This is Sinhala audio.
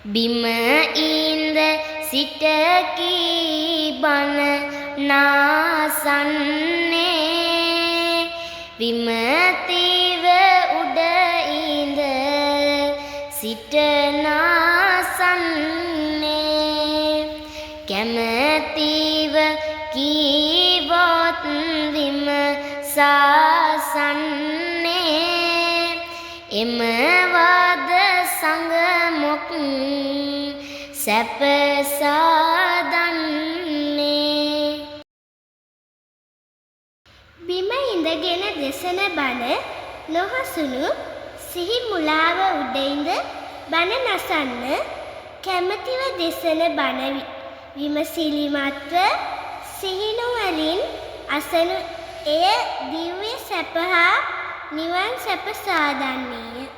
බිම ඉඳ සිට කී බණ නාසන්නේ විමතිව උඩ ඉඳ සිට නාසන්නේ කැමැතිව කීවොත් විම සාසන්නේ එම වද සංගමොක් සැප සාදන්නේ බිම ඉඳගෙන දෙසන බණ නොහසුණු සිහි මුලාව උඩ ඉඳ බණ නසන්න කැමැතිව දෙසන බණ විමසිලිමත්ව සිහිනුවරින් අසනු එය දිව්‍ය සැප හා නිවන් සැප සාදන්නේය